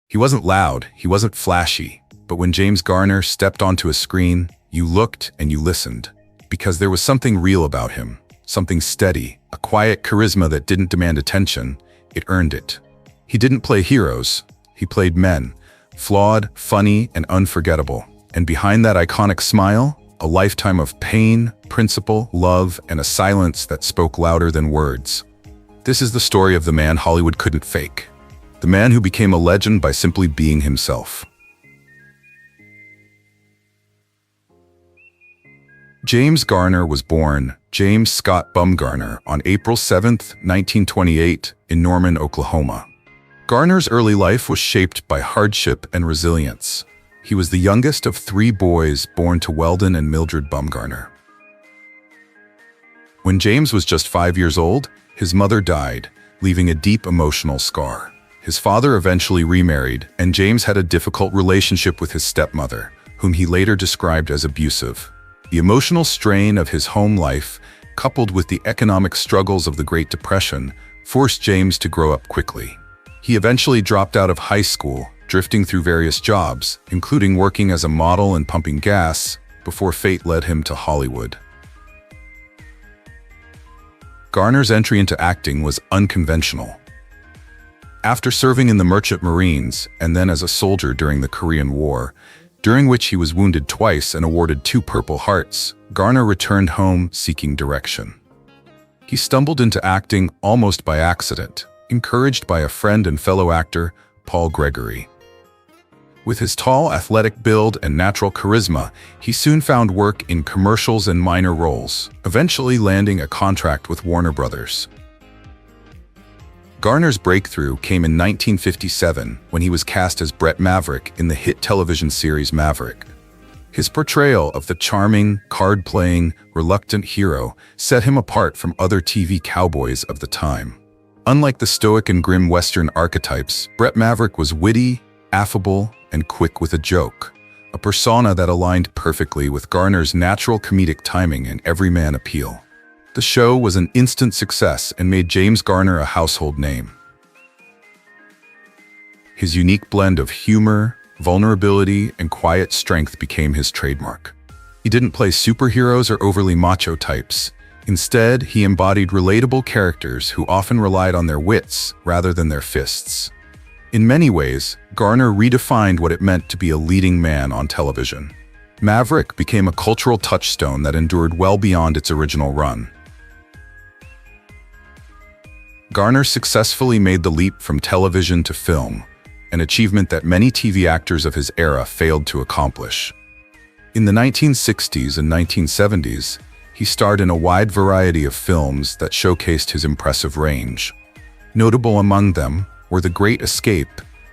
He wasn't loud, he wasn't flashy, but when James Garner stepped onto a screen, you looked and you listened. Because there was something real about him, something steady, a quiet charisma that didn't demand attention, it earned it. He didn't play heroes, he played men, flawed, funny, and unforgettable. And behind that iconic smile, a lifetime of pain, principle, love, and a silence that spoke louder than words. This is the story of the man Hollywood couldn't fake. The man who became a legend by simply being himself. James Garner was born James Scott Bumgarner on April 7, 1928, in Norman, Oklahoma. Garner's early life was shaped by hardship and resilience. He was the youngest of 3 boys born to Weldon and Mildred Bumgarner. When James was just 5 years old, his mother died, leaving a deep emotional scar. His father eventually remarried, and James had a difficult relationship with his stepmother, whom he later described as abusive. The emotional strain of his home life, coupled with the economic struggles of the Great Depression, forced James to grow up quickly. He eventually dropped out of high school, drifting through various jobs, including working as a model and pumping gas, before fate led him to Hollywood. Garner's entry into acting was unconventional. After serving in the Merchant Marines and then as a soldier during the Korean War, during which he was wounded twice and awarded 2 Purple Hearts, Garner returned home seeking direction. He stumbled into acting almost by accident, encouraged by a friend and fellow actor, Paul Gregory. With his tall, athletic build and natural charisma, he soon found work in commercials and minor roles, eventually landing a contract with Warner Brothers. Garner's breakthrough came in 1957 when he was cast as Brett Maverick in the hit television series Maverick. His portrayal of the charming, card-playing, reluctant hero set him apart from other TV cowboys of the time. Unlike the stoic and grim Western archetypes, Brett Maverick was witty, affable, and quick with a joke, a persona that aligned perfectly with Garner's natural comedic timing and everyman appeal. The show was an instant success and made James Garner a household name. His unique blend of humor, vulnerability, and quiet strength became his trademark. He didn't play superheroes or overly macho types. Instead, he embodied relatable characters who often relied on their wits rather than their fists. In many ways, Garner redefined what it meant to be a leading man on television. Maverick became a cultural touchstone that endured well beyond its original run. Garner successfully made the leap from television to film, an achievement that many TV actors of his era failed to accomplish. In the 1960s and 1970s, he starred in a wide variety of films that showcased his impressive range. Notable among them were The Great Escape,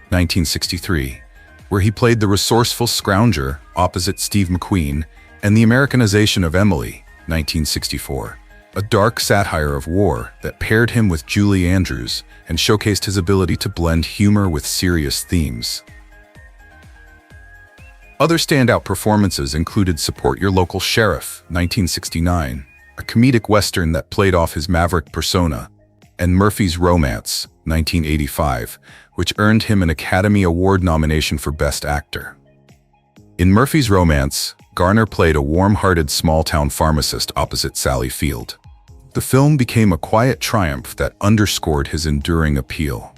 1963, where he played the resourceful scrounger opposite Steve McQueen, and The Americanization of Emily, 1964, a dark satire of war that paired him with Julie Andrews and showcased his ability to blend humor with serious themes. Other standout performances included Support Your Local Sheriff, 1969, a comedic western that played off his maverick persona, and Murphy's Romance, 1985, which earned him an Academy Award nomination for Best Actor. In Murphy's Romance, Garner played a warm-hearted small-town pharmacist opposite Sally Field. The film became a quiet triumph that underscored his enduring appeal.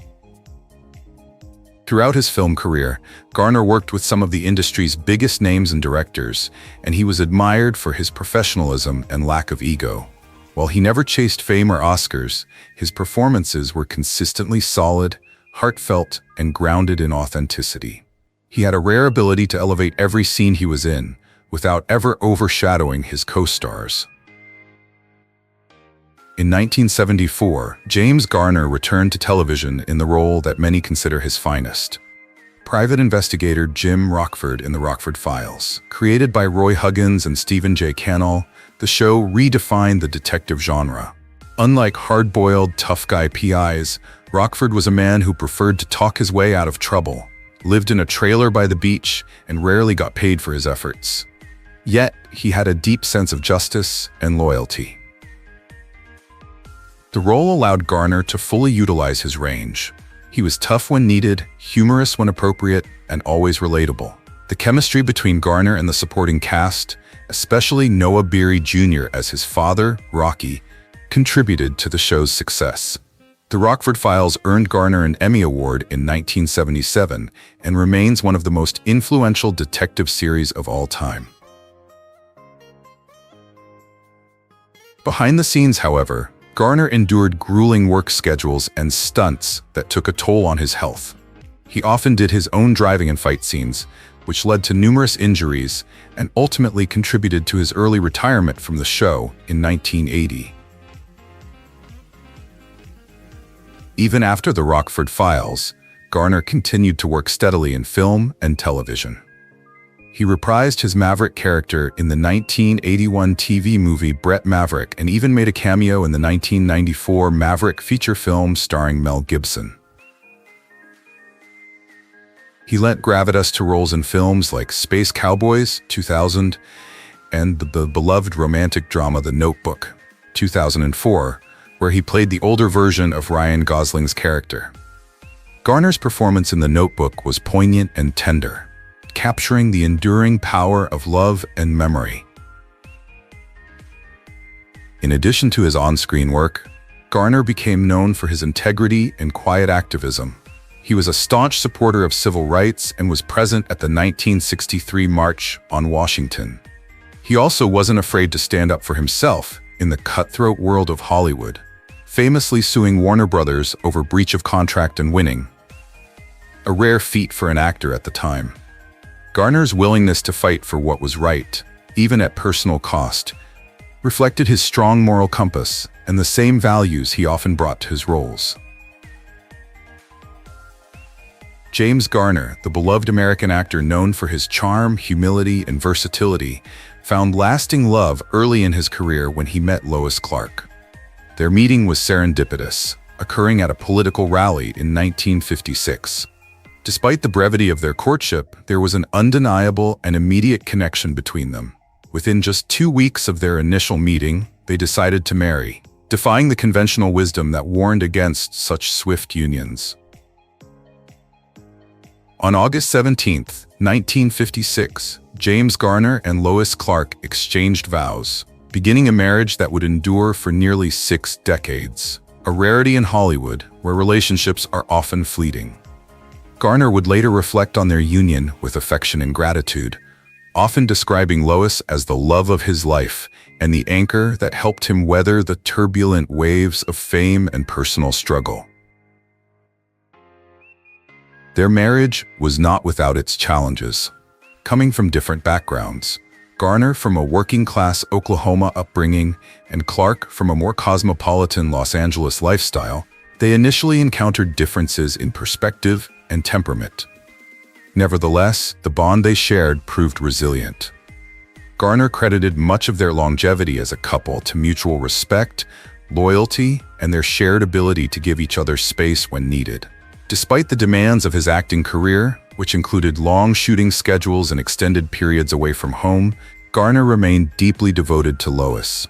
Throughout his film career, Garner worked with some of the industry's biggest names and directors, and he was admired for his professionalism and lack of ego. While he never chased fame or Oscars, his performances were consistently solid, heartfelt, and grounded in authenticity. He had a rare ability to elevate every scene he was in, without ever overshadowing his co-stars. In 1974, James Garner returned to television in the role that many consider his finest. Private investigator Jim Rockford in The Rockford Files. Created by Roy Huggins and Stephen J. Cannell, the show redefined the detective genre. Unlike hard-boiled, tough-guy PIs, Rockford was a man who preferred to talk his way out of trouble, lived in a trailer by the beach, and rarely got paid for his efforts. Yet, he had a deep sense of justice and loyalty. The role allowed Garner to fully utilize his range. He was tough when needed, humorous when appropriate, and always relatable. The chemistry between Garner and the supporting cast, especially Noah Beery Jr. as his father, Rocky, contributed to the show's success. The Rockford Files earned Garner an Emmy Award in 1977 and remains one of the most influential detective series of all time. Behind the scenes, however, Garner endured grueling work schedules and stunts that took a toll on his health. He often did his own driving and fight scenes, which led to numerous injuries and ultimately contributed to his early retirement from the show in 1980. Even after The Rockford Files, Garner continued to work steadily in film and television. He reprised his Maverick character in the 1981 TV movie Brett Maverick and even made a cameo in the 1994 Maverick feature film starring Mel Gibson. He lent gravitas to roles in films like Space Cowboys, 2000, and the beloved romantic drama The Notebook, 2004, where he played the older version of Ryan Gosling's character. Garner's performance in The Notebook was poignant and tender, capturing the enduring power of love and memory. In addition to his on-screen work, Garner became known for his integrity and quiet activism. He was a staunch supporter of civil rights and was present at the 1963 March on Washington. He also wasn't afraid to stand up for himself in the cutthroat world of Hollywood, famously suing Warner Brothers over breach of contract and winning, a rare feat for an actor at the time. Garner's willingness to fight for what was right, even at personal cost, reflected his strong moral compass and the same values he often brought to his roles. James Garner, the beloved American actor known for his charm, humility, and versatility, found lasting love early in his career when he met Lois Clark. Their meeting was serendipitous, occurring at a political rally in 1956. Despite the brevity of their courtship, there was an undeniable and immediate connection between them. Within just 2 weeks of their initial meeting, they decided to marry, defying the conventional wisdom that warned against such swift unions. On August 17, 1956, James Garner and Lois Clark exchanged vows, beginning a marriage that would endure for nearly 6 decades, a rarity in Hollywood where relationships are often fleeting. Garner would later reflect on their union with affection and gratitude, often describing Lois as the love of his life and the anchor that helped him weather the turbulent waves of fame and personal struggle. Their marriage was not without its challenges. Coming from different backgrounds, Garner from a working-class Oklahoma upbringing and Clark from a more cosmopolitan Los Angeles lifestyle, they initially encountered differences in perspective and temperament. Nevertheless, the bond they shared proved resilient. Garner credited much of their longevity as a couple to mutual respect, loyalty, and their shared ability to give each other space when needed. Despite the demands of his acting career, which included long shooting schedules and extended periods away from home, Garner remained deeply devoted to Lois.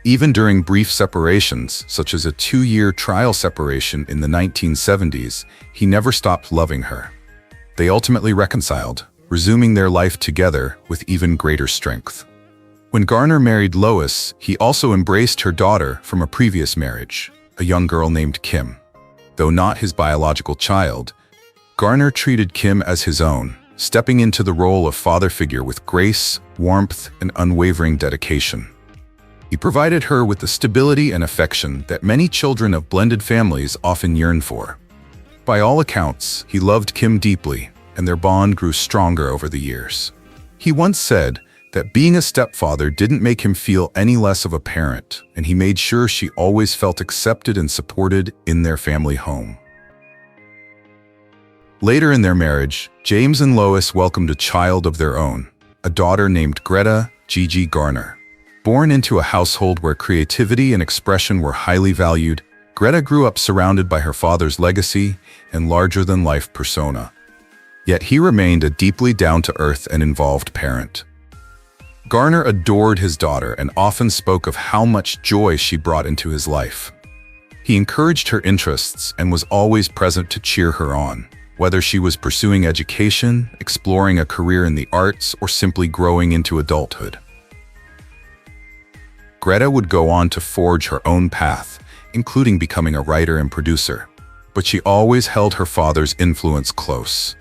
Even during brief separations, such as a 2-year trial separation in the 1970s, he never stopped loving her. They ultimately reconciled, resuming their life together with even greater strength. When Garner married Lois, he also embraced her daughter from a previous marriage, a young girl named Kim. Though not his biological child, Garner treated Kim as his own, stepping into the role of father figure with grace, warmth, and unwavering dedication. He provided her with the stability and affection that many children of blended families often yearn for. By all accounts, he loved Kim deeply, and their bond grew stronger over the years. He once said that being a stepfather didn't make him feel any less of a parent, and he made sure she always felt accepted and supported in their family home. Later in their marriage, James and Lois welcomed a child of their own, a daughter named Greta Gigi Garner. Born into a household where creativity and expression were highly valued, Greta grew up surrounded by her father's legacy and larger-than-life persona. Yet he remained a deeply down-to-earth and involved parent. Garner adored his daughter and often spoke of how much joy she brought into his life. He encouraged her interests and was always present to cheer her on, whether she was pursuing education, exploring a career in the arts, or simply growing into adulthood. Greta would go on to forge her own path, including becoming a writer and producer, but she always held her father's influence close.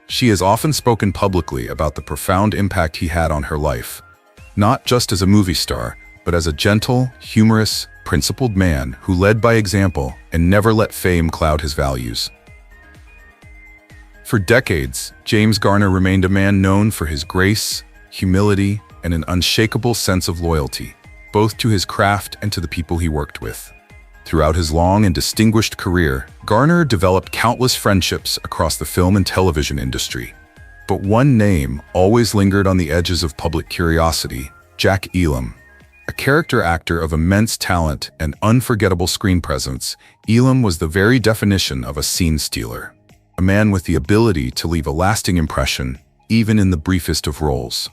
She has often spoken publicly about the profound impact he had on her life, not just as a movie star, but as a gentle, humorous, principled man who led by example and never let fame cloud his values. For decades, James Garner remained a man known for his grace, humility, and an unshakable sense of loyalty, both to his craft and to the people he worked with. Throughout his long and distinguished career, Garner developed countless friendships across the film and television industry. But one name always lingered on the edges of public curiosity: Jack Elam. A character actor of immense talent and unforgettable screen presence, Elam was the very definition of a scene stealer, a man with the ability to leave a lasting impression, even in the briefest of roles.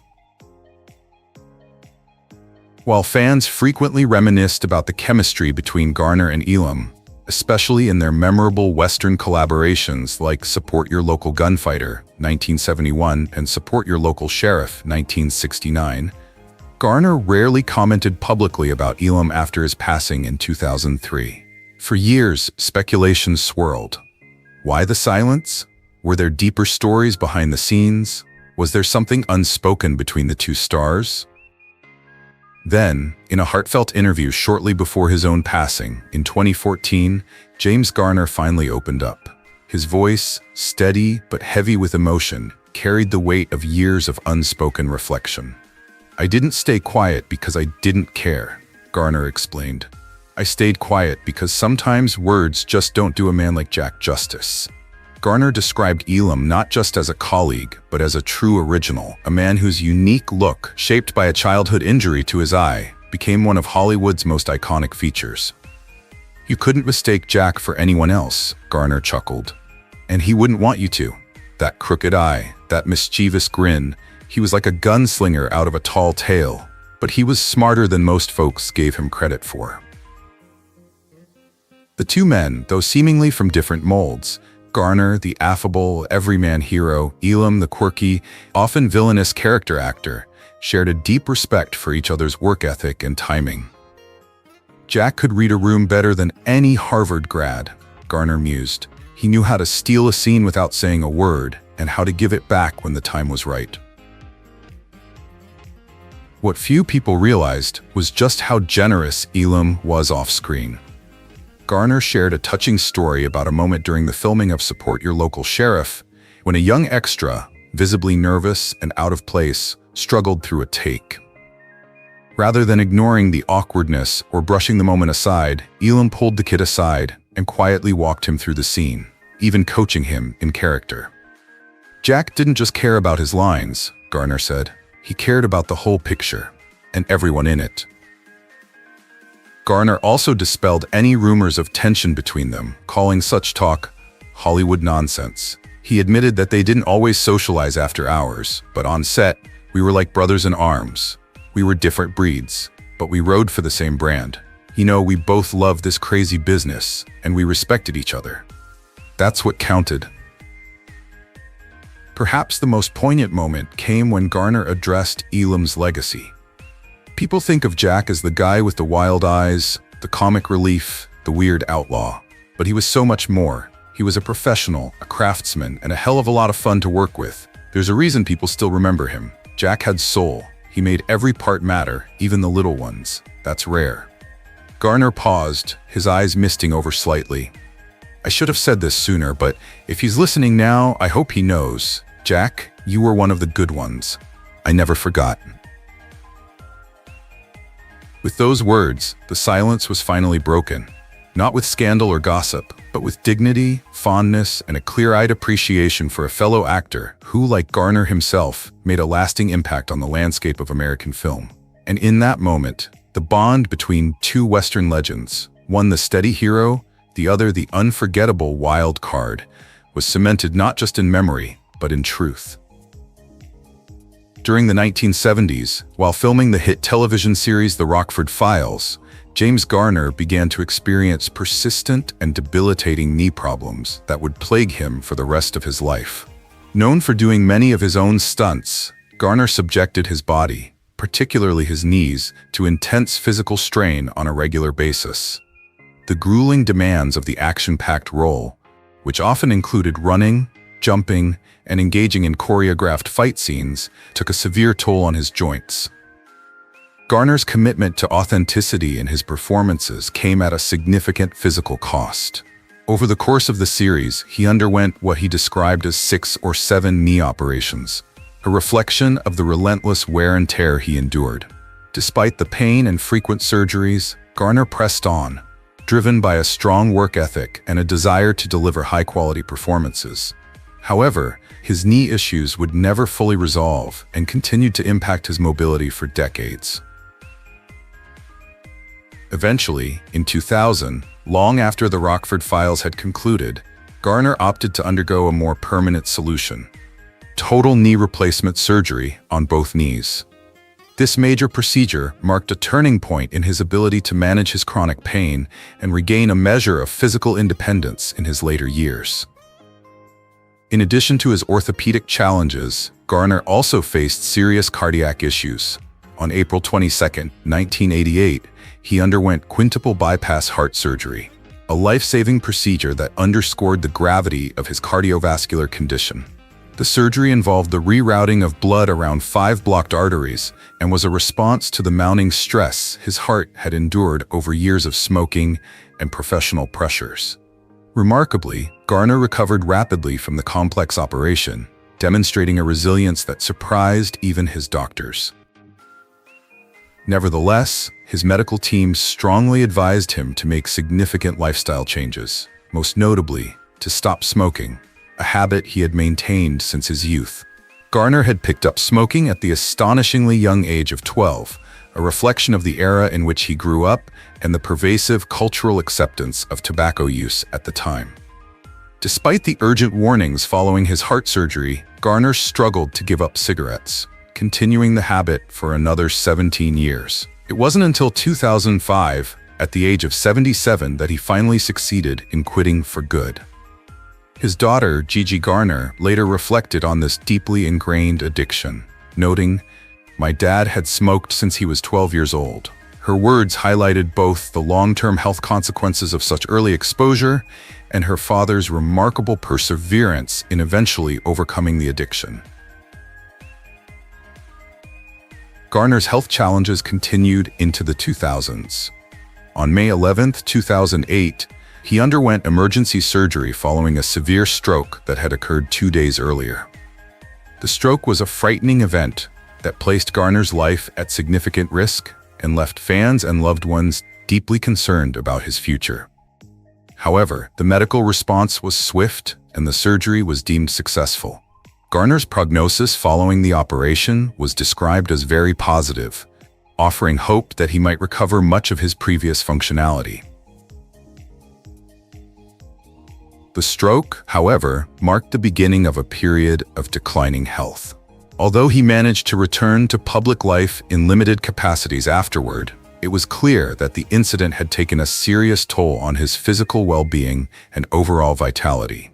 While fans frequently reminisced about the chemistry between Garner and Elam, especially in their memorable Western collaborations like Support Your Local Gunfighter, 1971, and Support Your Local Sheriff, 1969, Garner rarely commented publicly about Elam after his passing in 2003. For years, speculation swirled. Why the silence? Were there deeper stories behind the scenes? Was there something unspoken between the two stars? Then, in a heartfelt interview shortly before his own passing, in 2014, James Garner finally opened up. His voice, steady but heavy with emotion, carried the weight of years of unspoken reflection. "I didn't stay quiet because I didn't care," Garner explained. "I stayed quiet because sometimes words just don't do a man like Jack justice." Garner described Elam not just as a colleague, but as a true original, a man whose unique look, shaped by a childhood injury to his eye, became one of Hollywood's most iconic features. "You couldn't mistake Jack for anyone else," Garner chuckled. "And he wouldn't want you to. That crooked eye, that mischievous grin, he was like a gunslinger out of a tall tale, but he was smarter than most folks gave him credit for." The two men, though seemingly from different molds, Garner, the affable, everyman hero, Elam, the quirky, often villainous character actor, shared a deep respect for each other's work ethic and timing. "Jack could read a room better than any Harvard grad," Garner mused. "He knew how to steal a scene without saying a word, and how to give it back when the time was right." What few people realized was just how generous Elam was off-screen. Garner shared a touching story about a moment during the filming of Support Your Local Sheriff, when a young extra, visibly nervous and out of place, struggled through a take. Rather than ignoring the awkwardness or brushing the moment aside, Elam pulled the kid aside and quietly walked him through the scene, even coaching him in character. "Jack didn't just care about his lines," Garner said. "He cared about the whole picture, and everyone in it." Garner also dispelled any rumors of tension between them, calling such talk Hollywood nonsense. He admitted that they didn't always socialize after hours, but on set, we were like brothers in arms. We were different breeds, but we rode for the same brand. You know, we both loved this crazy business, and we respected each other. That's what counted. Perhaps the most poignant moment came when Garner addressed Elam's legacy. People think of Jack as the guy with the wild eyes, the comic relief, the weird outlaw. But he was so much more. He was a professional, a craftsman, and a hell of a lot of fun to work with. There's a reason people still remember him. Jack had soul. He made every part matter, even the little ones. That's rare. Garner paused, his eyes misting over slightly. "I should have said this sooner, but if he's listening now, I hope he knows. Jack, you were one of the good ones. I never forgot." With those words, the silence was finally broken. Not with scandal or gossip, but with dignity, fondness, and a clear-eyed appreciation for a fellow actor who, like Garner himself, made a lasting impact on the landscape of American film. And in that moment, the bond between two Western legends, one the steady hero, the other the unforgettable wild card, was cemented not just in memory, but in truth. During the 1970s, while filming the hit television series The Rockford Files, James Garner began to experience persistent and debilitating knee problems that would plague him for the rest of his life. Known for doing many of his own stunts, Garner subjected his body, particularly his knees, to intense physical strain on a regular basis. The grueling demands of the action-packed role, which often included running, jumping, and engaging in choreographed fight scenes, took a severe toll on his joints. Garner's commitment to authenticity in his performances came at a significant physical cost. Over the course of the series, he underwent what he described as 6 or 7 knee operations, a reflection of the relentless wear and tear he endured. Despite the pain and frequent surgeries, Garner pressed on, driven by a strong work ethic and a desire to deliver high-quality performances. However, his knee issues would never fully resolve and continued to impact his mobility for decades. Eventually, in 2000, long after the Rockford Files had concluded, Garner opted to undergo a more permanent solution: total knee replacement surgery on both knees. This major procedure marked a turning point in his ability to manage his chronic pain and regain a measure of physical independence in his later years. In addition to his orthopedic challenges, Garner also faced serious cardiac issues. On April 22, 1988, he underwent quintuple bypass heart surgery, a life-saving procedure that underscored the gravity of his cardiovascular condition. The surgery involved the rerouting of blood around 5 blocked arteries and was a response to the mounting stress his heart had endured over years of smoking and professional pressures. Remarkably, Garner recovered rapidly from the complex operation, demonstrating a resilience that surprised even his doctors. Nevertheless, his medical team strongly advised him to make significant lifestyle changes, most notably, to stop smoking, a habit he had maintained since his youth. Garner had picked up smoking at the astonishingly young age of 12, a reflection of the era in which he grew up and the pervasive cultural acceptance of tobacco use at the time. Despite the urgent warnings following his heart surgery, Garner struggled to give up cigarettes, continuing the habit for another 17 years. It wasn't until 2005, at the age of 77, that he finally succeeded in quitting for good. His daughter, Gigi Garner, later reflected on this deeply ingrained addiction, noting, "My dad had smoked since he was 12 years old." Her words highlighted both the long-term health consequences of such early exposure and her father's remarkable perseverance in eventually overcoming the addiction. Garner's health challenges continued into the 2000s. On May 11, 2008, he underwent emergency surgery following a severe stroke that had occurred 2 days earlier. The stroke was a frightening event that placed Garner's life at significant risk and left fans and loved ones deeply concerned about his future. However, the medical response was swift and the surgery was deemed successful. Garner's prognosis following the operation was described as very positive, offering hope that he might recover much of his previous functionality. The stroke, however, marked the beginning of a period of declining health. Although he managed to return to public life in limited capacities afterward, it was clear that the incident had taken a serious toll on his physical well-being and overall vitality.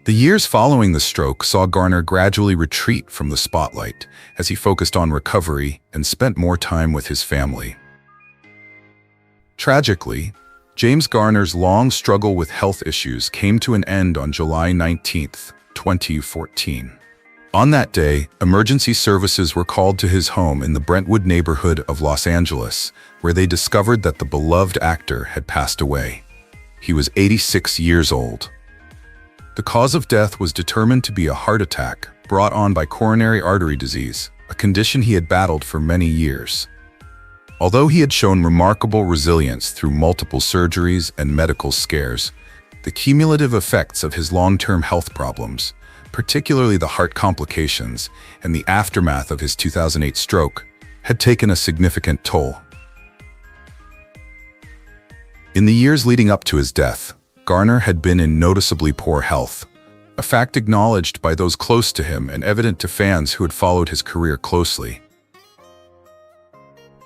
The years following the stroke saw Garner gradually retreat from the spotlight as he focused on recovery and spent more time with his family. Tragically, James Garner's long struggle with health issues came to an end on July 19, 2014. On that day, emergency services were called to his home in the Brentwood neighborhood of Los Angeles, where they discovered that the beloved actor had passed away. He was 86 years old. The cause of death was determined to be a heart attack brought on by coronary artery disease, a condition he had battled for many years. Although he had shown remarkable resilience through multiple surgeries and medical scares, the cumulative effects of his long-term health problems, particularly the heart complications and the aftermath of his 2008 stroke, had taken a significant toll. In the years leading up to his death, Garner had been in noticeably poor health, a fact acknowledged by those close to him and evident to fans who had followed his career closely.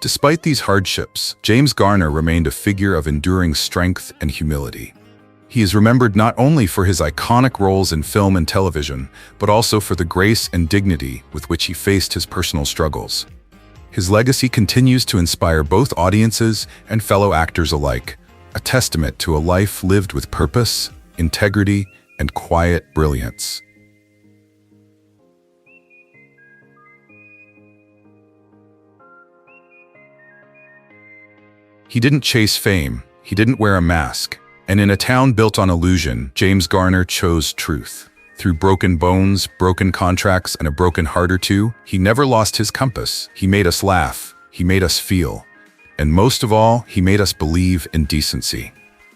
Despite these hardships, James Garner remained a figure of enduring strength and humility. He is remembered not only for his iconic roles in film and television, but also for the grace and dignity with which he faced his personal struggles. His legacy continues to inspire both audiences and fellow actors alike, a testament to a life lived with purpose, integrity, and quiet brilliance. He didn't chase fame, he didn't wear a mask, and in a town built on illusion, James Garner chose truth. Through broken bones, broken contracts, and a broken heart or two, he never lost his compass. He made us laugh, he made us feel, and most of all, he made us believe in decency.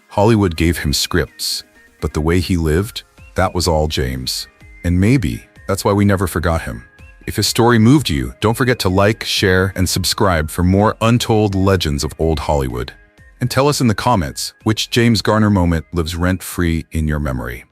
Hollywood gave him scripts, but the way he lived, that was all James. And maybe that's why we never forgot him. If his story moved you, don't forget to like, share, and subscribe for more untold legends of old Hollywood. And tell us in the comments which James Garner moment lives rent-free in your memory.